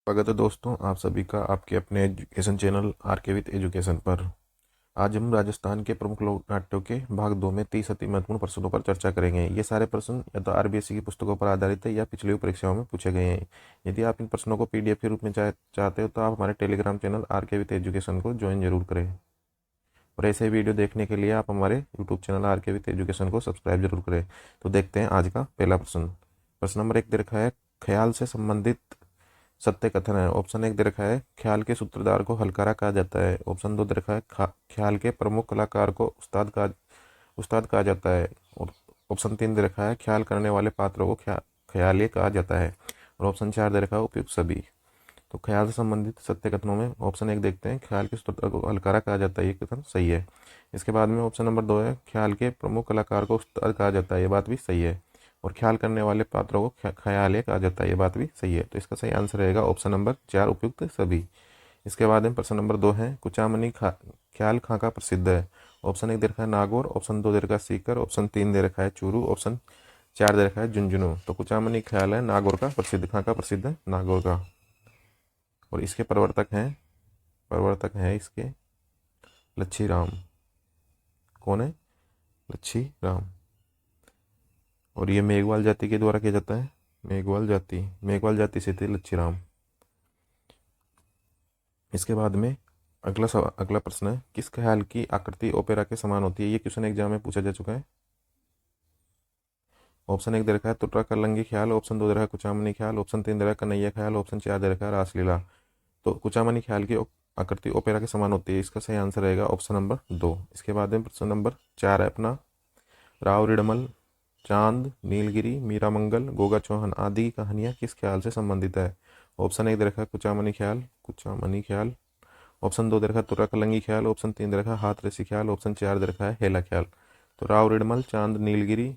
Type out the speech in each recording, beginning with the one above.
स्वागत है दोस्तों, आप सभी का आपके अपने एजुकेशन चैनल आर के विद एजुकेशन पर। आज हम राजस्थान के प्रमुख लोक नाट्यों के भाग 2 में 30 अति महत्वपूर्ण प्रश्नों पर चर्चा करेंगे। ये सारे प्रश्न या तो आरबीएससी की पुस्तकों पर आधारित है या पिछली परीक्षाओं में पूछे गए हैं। यदि आप इन प्रश्नों को पीडीएफ के रूप में चाहते हो तो आप हमारे टेलीग्राम चैनल आर के विद एजुकेशन को ज्वाइन जरूर करें। और ऐसे वीडियो देखने के लिए आप हमारे यूट्यूब चैनल आर के विद एजुकेशन को सब्सक्राइब जरूर करें। तो देखते हैं आज का पहला प्रश्न। प्रश्न नंबर 1 दे रखा है, ख्याल से संबंधित सत्य कथन है। ऑप्शन 1 दे रखा है, ख्याल के सूत्रधार को हलकारा कहा जाता है। ऑप्शन 2 दे रखा है, ख्याल के प्रमुख कलाकार को उस्ताद कहा जाता है। और ऑप्शन 3 दे रखा है, ख्याल करने वाले पात्रों को ख्याली कहा जाता है। और ऑप्शन 4 दे रखा है, उपयुक्त सभी। तो ख्याल से संबंधित सत्य कथनों में ऑप्शन 1 देखते हैं, ख्याल के सूत्रधार को हलकारा कहा जाता है, ये कथन सही है। इसके बाद में ऑप्शन नंबर 2 है, ख्याल के प्रमुख कलाकार को उस्ताद कहा जाता है, ये बात भी सही है। और ख्याल करने वाले पात्रों को ख्याल कहा जाता है, ये बात भी सही है। तो इसका सही आंसर रहेगा ऑप्शन नंबर 4, उपयुक्त सभी। इसके बाद में प्रश्न नंबर 2 है, कुचामनी ख्याल खाका प्रसिद्ध है। ऑप्शन 1 दे रखा है नागौर, ऑप्शन 2 दे रखा है सीकर, ऑप्शन 3 दे रखा है चूरू, ऑप्शन 4 दे रखा है झुंझुनू। तो कुचामनी ख्याल है नागौर का प्रसिद्ध, खाका प्रसिद्ध है नागौर का। और इसके प्रवर्तक हैं इसके लच्छी राम। कौन है? लच्छी राम। और ये मेघवाल जाति के द्वारा किया जाता है। मेघवाल जाति से थे लच्छी राम। इसके बाद में अगला प्रश्न है, किस ख्याल की आकृति ओपेरा के समान होती है? ये क्वेश्चन एग्जाम में पूछा जा चुका है। ऑप्शन 1 दे रखा है तुर्रा कलंगी ख्याल, ऑप्शन 2 दे रखा है कुचामनी ख्याल, ऑप्शन 3 दे रखा है कन्हैया ख्याल, ऑप्शन 4 दे रखा है रासलीला। तो कुचामनी ख्याल की आकृति ओपेरा के समान होती है, इसका सही आंसर रहेगा ऑप्शन नंबर 2। इसके बाद में प्रश्न नंबर 4 है अपना, राव रिडमल, चांद, नीलगिरी, मीरा मंगल, गोगा चौहान आदि की कहानियाँ किस ख्याल से संबंधित है? ऑप्शन 1 दे रखा है कुचामनी ख्याल, ऑप्शन 2 दे रखा है तुर्रा कलंगी ख्याल, ऑप्शन 3 दे रखा है हाथ रसी ख्याल, ऑप्शन 4 दे रखा है हेला ख्याल। तो राव रिडमल, चांद, नीलगिरी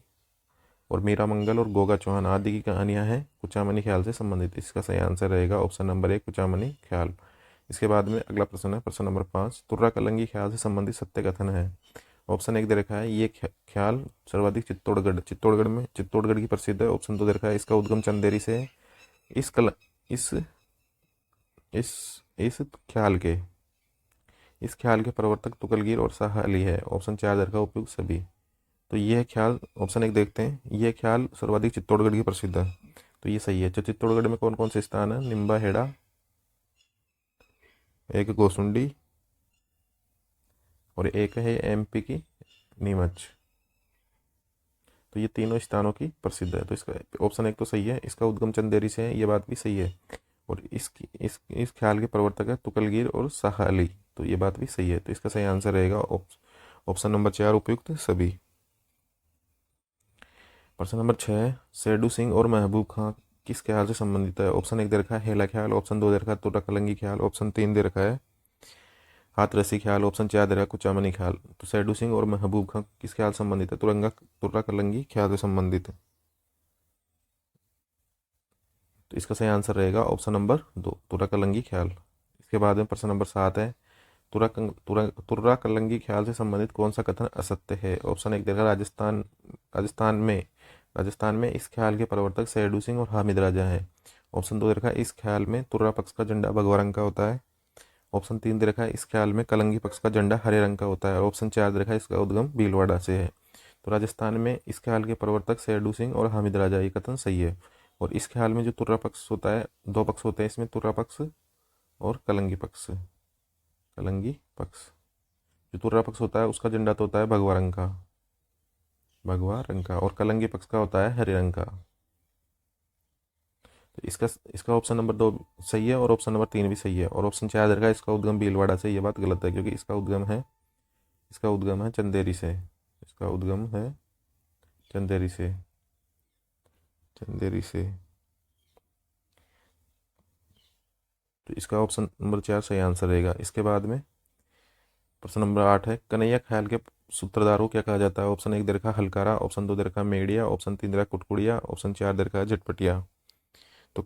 और मीरा मंगल और गोगा चौहान आदि की कहानियां हैं कुचामनी ख्याल से संबंधित। इसका सही आंसर रहेगा ऑप्शन नंबर 1, कुचामनी ख्याल। इसके बाद में अगला प्रश्न है प्रश्न नंबर 5, तुर्रा कलंगी ख्याल से संबंधित सत्य कथन है। ऑप्शन 1 दे रखा है, ये ख्याल सर्वाधिक चित्तौड़गढ़ की प्रसिद्ध है। ऑप्शन 2 दे रखा है, इसका उद्गम चंदेरी से है। इस कल इस इस इस ख्याल के इस ख्याल के प्रवर्तक तुगलगीर और शाह अली है। ऑप्शन 4 दे रखा है, उपयुक्त सभी। तो यह ख्याल ऑप्शन 1 देखते हैं, यह ख्याल सर्वाधिक चित्तौड़गढ़ की प्रसिद्ध है, तो ये सही है। तो चित्तौड़गढ़ में कौन कौन से स्थान है? निम्बा हेड़ा, एक गोसुंडी और एक है एमपी की नीमच। तो ये तीनों स्थानों की प्रसिद्ध है। तो इसका ऑप्शन 1 तो सही है, इसका उद्गम चंदेरी से है, ये बात भी सही है। और इस ख्याल के प्रवर्तक है तुकलगीर और शाह अली, तो ये बात भी सही है। तो इसका सही आंसर रहेगा ऑप्शन नंबर 4, उपयुक्त सभी। प्रश्न नंबर 6, सैडू सिंह और महबूब खां किस ख्याल से संबंधित है? ऑप्शन 1 दे रखा है हेला ख्याल, ऑप्शन 2 दे रखा है तुर्रा कलंगी ख्याल, ऑप्शन 3 दे रखा है हाथ रसी ख्याल, ऑप्शन 4 दे रखा है कुचामनी ख्याल। तो सैडू सिंह और महबूब खां किस ख्याल से संबंधित है? तुर्रा कलंगी ख्याल से संबंधित है। तो इसका सही आंसर रहेगा ऑप्शन नंबर 2, तुर्रा कलंगी ख्याल। इसके बाद में प्रश्न नंबर 7 है, तुर्रा कलंगी ख्याल से संबंधित कौन सा कथन असत्य है? ऑप्शन 1 दे रखा है, राजस्थान में इस ख्याल के प्रवर्तक सैडू सिंह और हामिद राजा है। ऑप्शन 2 दे रखा है, इस ख्याल में तुर्रा पक्ष का झंडा भगवा रंग का होता है। ऑप्शन 3 दे रखा है, इस ख्याल में कलंगी पक्ष का झंडा हरे रंग का होता है। ऑप्शन 4 दे रखा है, इसका उद्गम भीलवाड़ा से है। तो राजस्थान में इस ख्याल के प्रवर्तक सैडू सिंह और हामिद राजा, ये कथन सही है। और इस ख्याल में जो तुर्रा पक्ष होता है, दो पक्ष होते हैं इसमें, तुर्रा पक्ष और कलंगी पक्ष। जो तुर्रा पक्ष होता है उसका झंडा तो होता है भगवा रंग का, और कलंगी पक्ष का होता है हरे रंग का। तो इसका ऑप्शन नंबर 2 सही है और ऑप्शन नंबर 3 भी सही है। और ऑप्शन 4 दे रखा है, इसका उद्गम भीलवाड़ा से, ये बात गलत है, क्योंकि इसका उद्गम है चंदेरी से। इसका उद्गम है चंदेरी से। तो इसका ऑप्शन नंबर 4 सही आंसर रहेगा। इसके बाद में प्रश्न नंबर 8 है, कन्हैया ख्याल के सूत्रधार को क्या कहा जाता है? ऑप्शन 1 दे रखा है हलकारा, ऑप्शन 2 दे रखा है मेड़िया, ऑप्शन 3 दे रखा है कुटकुड़िया, ऑप्शन 4 दे रखा है झटपटिया। तो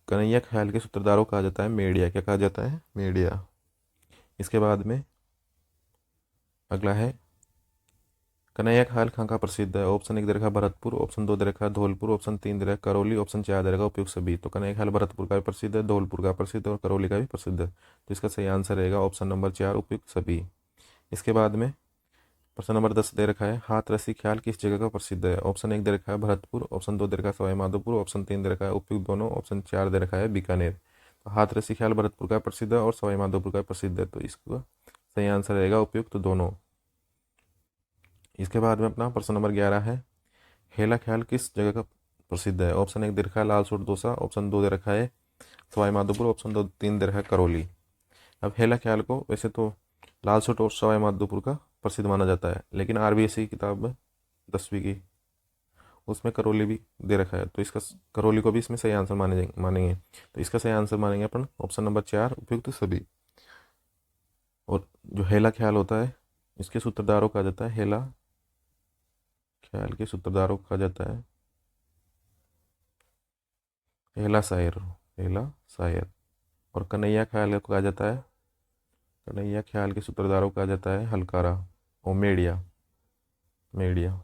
कन्हैया ख्याल के सूत्रधारों को कहा जाता है मेड़िया। क्या कहा जाता है? मेड़िया। इसके बाद में अगला है, कन्हैया ख्याल कहाँ का प्रसिद्ध है? ऑप्शन 1 दे रखा भरतपुर, ऑप्शन 2 दे रखा धौलपुर, ऑप्शन 3 दे रखा करौली, ऑप्शन 4 दे रखा उपयुक्त सभी। तो कन्हैया ख्याल भरतपुर का भी प्रसिद्ध है, धौलपुर का प्रसिद्ध है और करौली का भी प्रसिद्ध है। तो इसका सही आंसर रहेगा ऑप्शन नंबर 4 उपयुक्त सभी। इसके बाद में प्रश्न नंबर 10 दे रखा है हाथरसी ख्याल किस जगह का प्रसिद्ध है? ऑप्शन 1 दे रखा है भरतपुर, ऑप्शन 2 दे रखा है सवाई माधोपुर, ऑप्शन 3 दे रखा है उपयुक्त दोनों, ऑप्शन 4 दे रखा है बीकानेर। तो हाथरसी ख्याल भरतपुर का प्रसिद्ध है और सवाई माधोपुर का प्रसिद्ध है। तो इसका सही आंसर रहेगा उपयुक्त दोनों। इसके बाद में अपना प्रश्न नंबर 11 है हेला ख्याल किस जगह का प्रसिद्ध है? ऑप्शन 1 दे रखा है लालसोट दोसा, ऑप्शन 2 दे रखा है सवाई माधोपुर, ऑप्शन 2 3 दे रखा है करौली। अब हेला ख्याल को वैसे तो लालसोट और सवाई माधोपुर का प्रसिद्ध माना जाता है, लेकिन आरबीएससी की किताब में 10वीं की उसमें करौली भी दे रखा है, तो इसका करौली को भी इसमें सही आंसर मानेंगे। तो इसका सही आंसर मानेंगे अपन ऑप्शन नंबर 4 उपयुक्त सभी। और जो हेला ख्याल होता है इसके सूत्रधारों कहा जाता है हेला ख्याल के सूत्रधारों कहा जाता है हेला शायर, हेला शायर। और कन्हैया ख्याल को कहा जाता है कन्हैया ख्याल के सूत्रधारों को कहा जाता है हलकारा और मेडिया मेडिया।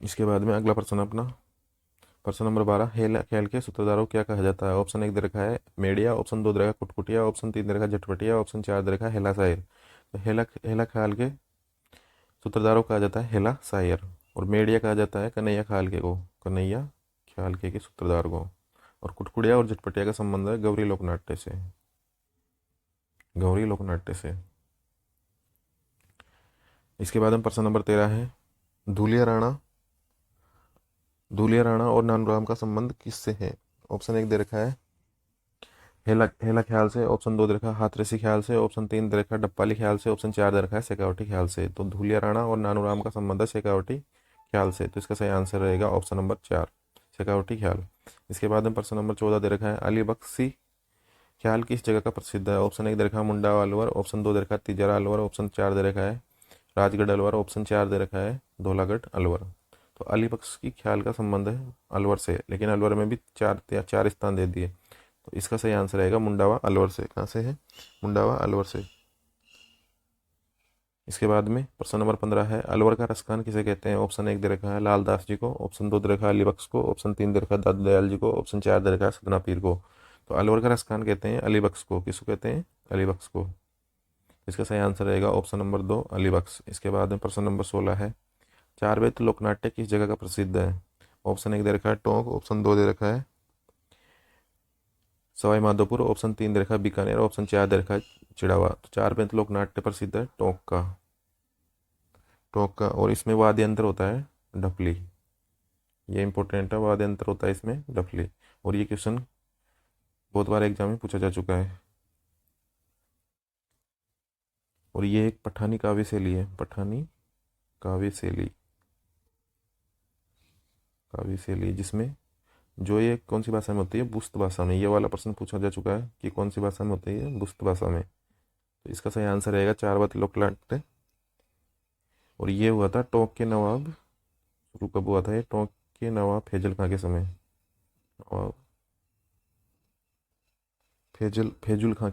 इसके बाद में अगला प्रश्न अपना प्रश्न नंबर 12 हेला ख्याल के सूत्रधारों को क्या कहा जाता है? ऑप्शन 1 दे रखा है मेडिया, ऑप्शन 2 दे रखा है कुटकुटिया, ऑप्शन 3 दे रखा है झटपटिया, ऑप्शन 4 दे रखा है हेला शायर। तो हेला ख्याल के सूत्रधारों को कहा जाता है हेला शायर और मेडिया कहा जाता है कन्हैया कन्हैया ख्याल के सूत्रधार को। और कुटकुटिया और झटपटिया का संबंध है गौरी लोकनाट्य से। इसके बाद में प्रश्न नंबर 13 है धूलिया राणा और नानूराम का संबंध किससे है? ऑप्शन 1 दे रखा है हेला ख्याल से, ऑप्शन 2 दे रखा है हाथरसी ख्याल से, ऑप्शन 3 दे रखा है डप्पाली ख्याल से, ऑप्शन 4 दे रखा है शेखावटी ख्याल से। तो धूलिया राणा और नानूराम का संबंध है शेखावटी ख्याल से। तो इसका सही आंसर रहेगा ऑप्शन नंबर 4 शेखावटी ख्याल। इसके बाद में प्रश्न नंबर 14 दे रखा है अली बख्शी ख्याल किस जगह का प्रसिद्ध है? ऑप्शन 1 दे रखा है मुंडा अलवर, ऑप्शन 2 दे रखा है तिजारा अलवर, ऑप्शन 4 दे रखा है राजगढ़ अलवर, ऑप्शन 4 दे रखा है धौलागढ़ अलवर। तो अली बख्श की ख्याल का संबंध है अलवर से, लेकिन अलवर में भी चार स्थान दे दिए। तो इसका सही आंसर रहेगा मुंडावा अलवर से। कहाँ से है? मुंडावा अलवर से। इसके बाद में प्रश्न नंबर 15 है अलवर का रसखान किसे कहते हैं? ऑप्शन 1 दे रखा है लालदास जी को, ऑप्शन 2 दे रखा है अली बख्श को, ऑप्शन 3 दे रखा है दादा दयाल जी को, ऑप्शन 4 दे रखा है सदना पीर को। तो अलवर का रसखान कहते हैं अली बख्श को। किसको कहते हैं? अली बख्श को। इसका सही आंसर रहेगा ऑप्शन नंबर 2 अली बख्श। इसके बाद में प्रश्न नंबर 16 है चार वेद लोकनाट्य किस जगह का प्रसिद्ध है? ऑप्शन 1 दे रखा है टोंक, ऑप्शन 2 दे रखा है सवाई माधोपुर, ऑप्शन 3 दे रखा है बीकानेर, ऑप्शन 4 दे रखा है चिड़ावा। तो चार वेद लोकनाट्य प्रसिद्ध है टोंक का और इसमें वाद्य यंत्र होता है ढपली। ये इंपॉर्टेंट है, वाद्य यंत्र होता है इसमें ढपली। और ये क्वेश्चन बहुत बार एग्जाम में पूछा जा चुका है। और ये एक पठानी काव्य शैली है, पठानी काव्य शैली जिसमें जो ये कौन सी भाषा में होती है? बुस्त भाषा में। ये वाला प्रश्न पूछा जा चुका है कि कौन सी भाषा में होती है? बुस्त भाषा में। तो इसका सही आंसर रहेगा चारवत लोकनाट्य। और ये हुआ था टोंक के नवाब, शुरू कब हुआ था ये? टोंक के नवाब फैजल खां के समय, नवाब फैजुल खां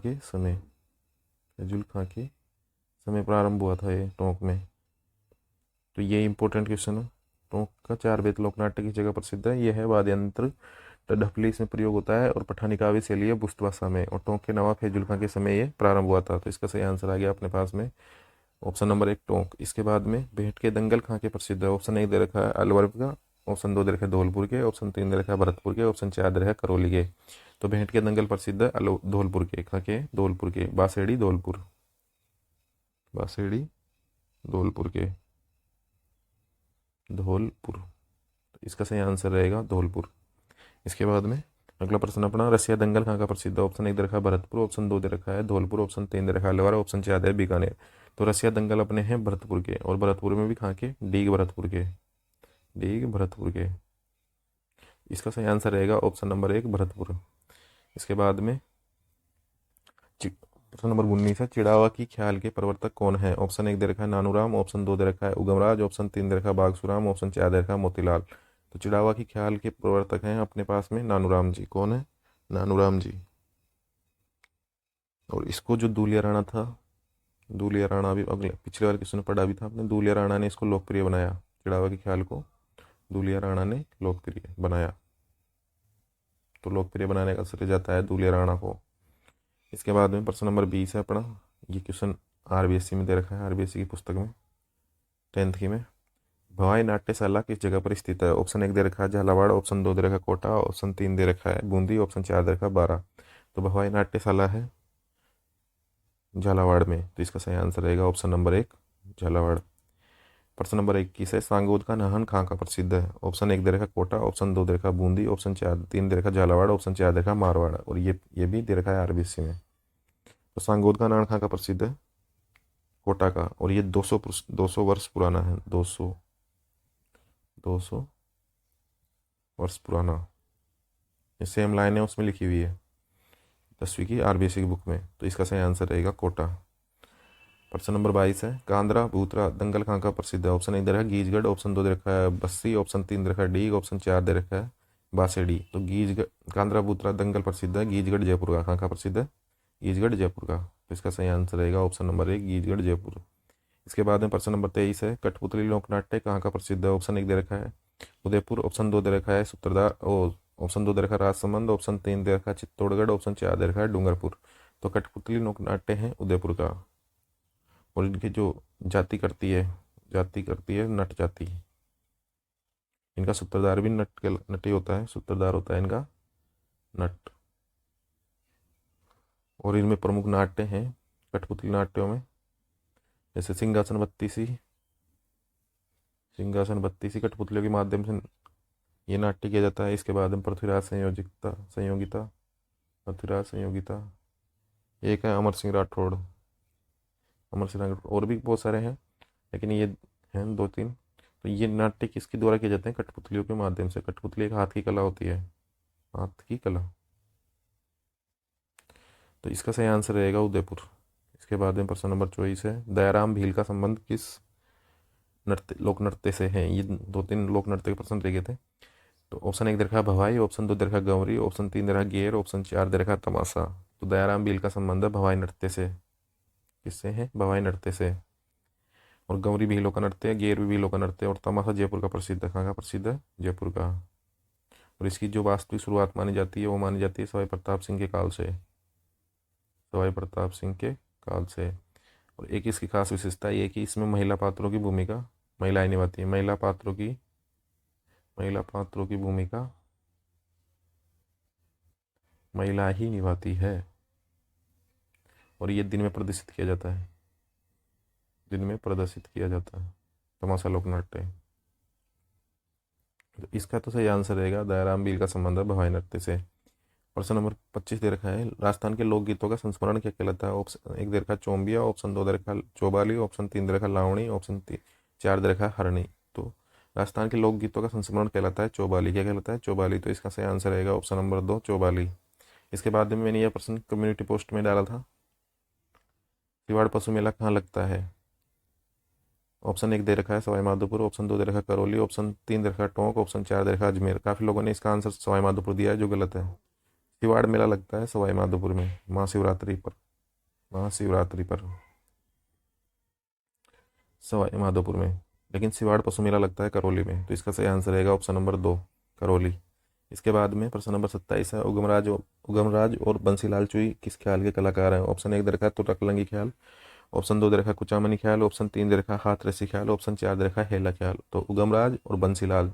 के समय प्रारंभ हुआ था ये टोंक में। तो ये इंपॉर्टेंट क्वेश्चन है। टोंक का चार बेत लोकनाट्य की जगह प्रसिद्ध है, यह है वाद्य यंत्र ढपली इसमें प्रयोग होता है और पठानी काव्य शैली है बुस्त भाषा में। और टोंक के नवाब फैजुल खां के समय ये प्रारंभ हुआ था। तो इसका सही आंसर आ गया अपने पास में ऑप्शन नंबर 1 टोंक। इसके बाद में भेंट के दंगल कहाँ के प्रसिद्ध है? ऑप्शन 1 दे रखा है अलवर का, ऑप्शन 2 दे रखा है धौलपुर के, ऑप्शन 3 दे रखा है भरतपुर के, ऑप्शन 4 दे रखा है करौली के। तो भेंट के दंगल प्रसिद्ध है धौलपुर के। कहाँ के? धौलपुर के, बासेड़ी धौलपुर के धौलपुर। तो इसका सही आंसर रहेगा धौलपुर। इसके बाद में अगला प्रश्न अपना रसिया दंगल कहाँ का प्रसिद्ध है? ऑप्शन 1 दे रखा है भरतपुर, ऑप्शन 2 दे रखा है धौलपुर, ऑप्शन 3 दे रखा है अलवर, ऑप्शन 4 है बीकानेर। तो रसिया दंगल अपने हैं भरतपुर के, और भरतपुर में भी कहाँ के? डीग भरतपुर के। इसका सही आंसर रहेगा ऑप्शन नंबर 1 भरतपुर। इसके बाद में प्रश्न नंबर 19 है चिड़ावा की ख्याल के प्रवर्तक कौन है? ऑप्शन 1 दे रखा है नानूराम, ऑप्शन 2 दे रखा है उगमराज, ऑप्शन 3 दे रखा है बागसुराम, ऑप्शन 4 दे रखा है मोतीलाल। तो चिड़ावा की ख्याल के प्रवर्तक हैं अपने पास में नानूराम जी। कौन है? नानूराम जी। और इसको जो दूलिया राणा था दूलिया राणा भी अगले पिछले वाले क्वेश्चन में पढ़ा भी था आपने। दूलिया राणा ने इसको लोकप्रिय बनाया, चिड़ावा के ख्याल को दूलिया राणा ने लोकप्रिय बनाया। तो लोकप्रिय बनाने का श्रेय जाता है दूलिया राणा को। इसके बाद में प्रश्न नंबर 20 है अपना। ये क्वेश्चन आरबीएससी में दे रखा है, आरबीएससी की पुस्तक में 10th की में। भवाई नाट्यशाला किस जगह पर स्थित है? ऑप्शन 1 दे रखा है झालावाड़, ऑप्शन 2 दे रखा है कोटा, ऑप्शन 3 दे रखा है बूंदी, ऑप्शन 4 दे रखा है बारा। तो भवाई नाट्यशाला है झालावाड़ में, तो इसका सही आंसर रहेगा ऑप्शन नंबर 1 झालावाड़। प्रश्न नंबर 21 है सांगोद का नाहन कहाँ का प्रसिद्ध है? ऑप्शन 1 दे रखा है कोटा, ऑप्शन 2 दे रखा है बूंदी, ऑप्शन 3 दे रखा है झालावाड़, ऑप्शन 4 दे रखा है मारवाड़। और ये भी दे रखा है आरबीएससी में। तो सांगोद का नाहन कहाँ का प्रसिद्ध है? कोटा का। और ये 200 वर्ष पुराना है, 200 वर्ष पुराना। ये सेम लाइन है उसमें लिखी हुई है 10वीं की आरबीएससी की बुक में। तो इसका सही आंसर रहेगा कोटा। प्रश्न नंबर 22 है कांद्रा भूतरा दंगल कहाँ का प्रसिद्ध है? ऑप्शन 1 दे रखा है गीजगढ़, ऑप्शन 2 दे रखा है बस्सी, ऑप्शन 3 दे रखा है डीग, ऑप्शन 4 दे रखा है बासेडी। तो कांद्रा भूतरा दंगल प्रसिद्ध है गीजगढ़ जयपुर का। कहाँ का प्रसिद्ध है? गीजगढ़ जयपुर का। तो इसका सही आंसर रहेगा ऑप्शन नंबर 1 गीजगढ़ जयपुर। इसके बाद में प्रश्न नंबर 23 है कठपुतली लोकनाट्य कहाँ का प्रसिद्ध है? ऑप्शन 1 दे रखा है उदयपुर, ऑप्शन 2 दे रखा है सूत्रधार, ऑप्शन 2 दे रखा है राजसमंद, ऑप्शन 3 दे रखा है चित्तौड़गढ़, ऑप्शन 4 दे रखा है डूंगरपुर। तो कठपुतली लोकनाट्य है उदयपुर का। और इनकी जो जाति करती है नट जाति। इनका सूत्रधार भी नटी होता है, सूत्रधार होता है इनका नट। और इनमें प्रमुख नाट्य हैं कठपुतली नाट्यों में, जैसे सिंहासन बत्तीसी कठपुतलियों के माध्यम से ये नाट्य किया जाता है। इसके बाद में पृथ्वीराज संयोगिता, एक है अमर सिंह राठौड़। और भी बहुत सारे हैं लेकिन ये हैं 2-3। तो ये नाट्य किसके द्वारा किए जाते हैं? कठपुतलियों के माध्यम से। कठपुतली एक हाथ की कला होती है, हाथ की कला। तो इसका सही आंसर रहेगा उदयपुर। इसके बाद में प्रश्न नंबर 24 है दयाराम भील का संबंध किस लोक नृत्य से है? ये 2-3 लोक नृत्य के प्रश्न रह गए थे। तो ऑप्शन 1 दे रखा है भवाई, ऑप्शन 2 दे रखा है गंवरी, ऑप्शन 3 दे रखा है गेर, ऑप्शन 4 दे रखा है तमाशा। तो दयाराम भील का संबंध है भवाई नृत्य से। किससे है? भवाई नृत्य से। और गंवरी भीलों का नृत्य है, गेर भी भीलों का नृत्य है, और तमाशा जयपुर का प्रसिद्ध है। कहाँ का प्रसिद्ध है? जयपुर का। और इसकी जो वास्तविक शुरुआत मानी जाती है वो मानी जाती है सवाई प्रताप सिंह के काल से। सवाई प्रताप सिंह के काल से। और एक इसकी खास विशेषता ये है कि इसमें महिला पात्रों की भूमिका महिलाएं निभाती है। महिला पात्रों की भूमिका महिला ही निभाती है। और ये दिन में प्रदर्शित किया जाता है, तमाशा लोकनाट्य। तो इसका तो सही आंसर रहेगा दयाराम भील का संबंध है भवाई नृत्य से। प्रश्न नंबर 25 दे रखा है राजस्थान के लोकगीतों का संस्मरण क्या कहलाता है? ऑप्शन 1 दे रखा है चौंबिया, ऑप्शन 2 दे रखा है चौबाली, ऑप्शन 3 दे रखा है लावणी, ऑप्शन 4 दे रखा है हरणी। तो राजस्थान के लोकगीतों का संस्मरण कहलाता है चौबाली। क्या कहलाता है? चौबाली। तो इसका सही आंसर रहेगा ऑप्शन नंबर 2 चौबाली। इसके बाद में मैंने यह प्रश्न कम्युनिटी पोस्ट में डाला था, सिवाड़ पशु मेला कहाँ लगता है? ऑप्शन 1 दे रखा है सवाई माधोपुर, ऑप्शन 2 दे रखा है करौली, ऑप्शन 3 दे रखा है टोंक, ऑप्शन 4 दे रखा है अजमेर। काफ़ी लोगों ने इसका आंसर सवाई माधोपुर दिया है, जो गलत है। सिवाड़ मेला लगता है सवाई माधोपुर में महाशिवरात्रि पर सवाई माधोपुर में। लेकिन सिवाड़ पशु मेला लगता है करौली में। तो इसका सही आंसर रहेगा ऑप्शन नंबर 2 करौली। इसके बाद में प्रश्न नंबर 27 है उगमराज और बंसीलाल चुई किस ख्याल के कलाकार हैं? ऑप्शन 1 दे रखा है तुटकलंगी ख्याल, ऑप्शन 2 दे रखा है कुचामनी ख्याल, ऑप्शन 3 दे रखा है हाथरसी ख्याल, ऑप्शन 4 दे रखा है हेला ख्याल। तो उगमराज और बंसीलाल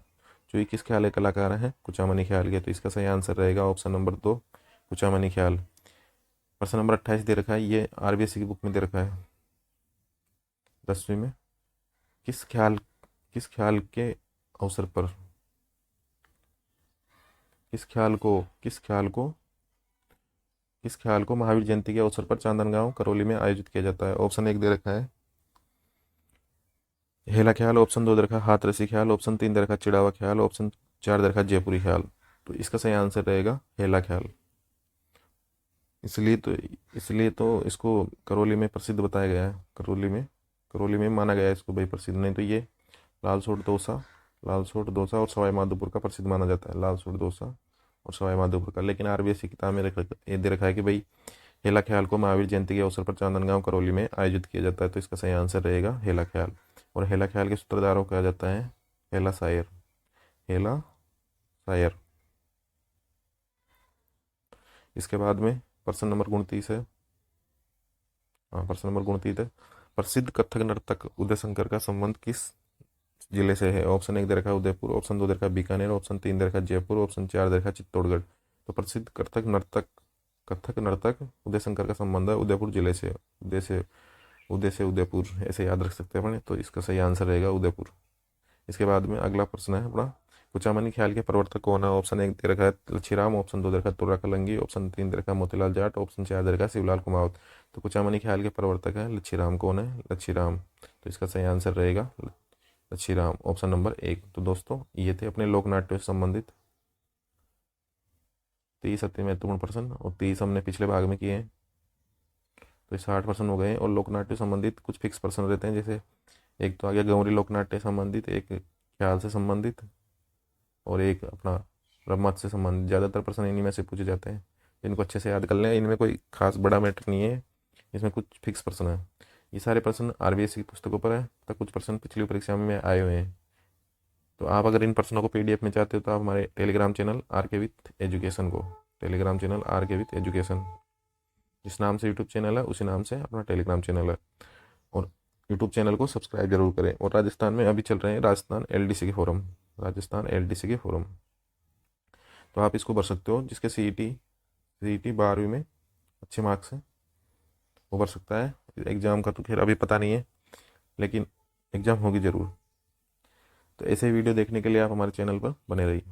चुई किस ख्याल के कलाकार हैं? कुचामनी ख्याल के। तो इसका सही आंसर रहेगा ऑप्शन नंबर 2 कुचामनी ख्याल। प्रश्न नंबर 28 दे रखा है, ये आरबीएससी की बुक में दे रखा है 10वीं में। किस ख्याल के अवसर पर किस ख्याल को महावीर जयंती के अवसर पर चांदनगांव करौली में आयोजित किया जाता है? ऑप्शन 1 दे रखा है हेला ख्याल, ऑप्शन 2 दे रखा है हाथरसी ख्याल, ऑप्शन 3 दे रखा है चिड़ावा ख्याल, ऑप्शन 4 दे रखा है जयपुरी ख्याल। तो इसका सही आंसर रहेगा हेला ख्याल। इसलिए तो इसको करौली में प्रसिद्ध बताया गया है। करौली में माना गया है इसको भाई प्रसिद्ध। नहीं तो ये लाल सोट डोसा और सवाई माधोपुर का प्रसिद्ध माना जाता है, लाल सोट डोसा और सवाई माधोपुर का। लेकिन आरबीएससी किताब में ये दे रखा है कि भाई हेला ख्याल को महावीर जयंती के अवसर पर चांदनगांव करौली में आयोजित किया जाता है, तो इसका सही आंसर रहेगा हेला ख्याल। और हेला ख्याल के सूत्रधारों को कहा जाता है हेला शायर, हेला शायर। इसके बाद में प्रश्न नंबर 29 है। हाँ, प्रश्न नंबर 29 है, प्रसिद्ध कथक नर्तक उदय शंकर का संबंध किस जिले से है? ऑप्शन 1 दे रखा है उदयपुर, ऑप्शन 2 दे रखा है बीकानेर, ऑप्शन 3 दे रखा है जयपुर, ऑप्शन 4 दे रखा है चित्तौड़गढ़। तो प्रसिद्ध कथक नर्तक उदय शंकर का संबंध है उदयपुर जिले से। उदय से उदयपुर ऐसे याद रख सकते हैं अपने, तो इसका सही आंसर रहेगा उदयपुर। इसके बाद में अगला प्रश्न है अपना, कुचामनी ख्याल के प्रवर्तक कौन है? ऑप्शन 1 दे रखा है लच्छीराम, ऑप्शन 2 दे रखा है तुर्रा कलंगी, ऑप्शन 3 दे रखा है मोतीलाल जाट, ऑप्शन 4 दे रखा है शिवलाल कुमावत। तो कुचामनी ख्याल के प्रवर्तक है लच्छीराम। कौन है? लच्छीराम। तो इसका सही आंसर रहेगा लच्छीराम, ऑप्शन नंबर 1। तो दोस्तों ये थे अपने लोक नाट्य से संबंधित 30 अति महत्वपूर्ण प्रश्न, और 30 हमने पिछले भाग में किए हैं, तो 60 प्रश्न हो गए। और लोक नाट्य संबंधित कुछ फिक्स प्रश्न रहते हैं, जैसे एक तो आ गया गौरी लोक नाट्य संबंधित, एक ख्याल से संबंधित, और एक अपना ब्रह्मत से संबंधित। ज़्यादातर प्रश्न इन्हीं में से पूछे जाते हैं, इनको अच्छे से याद कर लें। इनमें कोई खास बड़ा मैटर नहीं है, इसमें कुछ फिक्स प्रश्न है। ये सारे प्रश्न आरबीएससी की पुस्तकों पर है, तो कुछ प्रश्न पिछली परीक्षा में आए हुए हैं। तो आप अगर इन प्रश्नों को पीडीएफ में चाहते हो तो आप हमारे टेलीग्राम चैनल आर के विथ एजुकेशन को, टेलीग्राम चैनल आर के विथ एजुकेशन, जिस नाम से यूट्यूब चैनल है उसी नाम से अपना टेलीग्राम चैनल है, और यूट्यूब चैनल को सब्सक्राइब जरूर करें। और राजस्थान में अभी चल रहे हैं राजस्थान एलडीसी के फॉरम, राजस्थान एलडीसी के फॉरम, तो आप इसको भर सकते हो। जिसके सीईटी 12वीं में अच्छे मार्क्स हैं वो भर सकता है। एग्ज़ाम का तो खैर अभी पता नहीं है, लेकिन एग्ज़ाम होगी ज़रूर। तो ऐसे वीडियो देखने के लिए आप हमारे चैनल पर बने रहिए।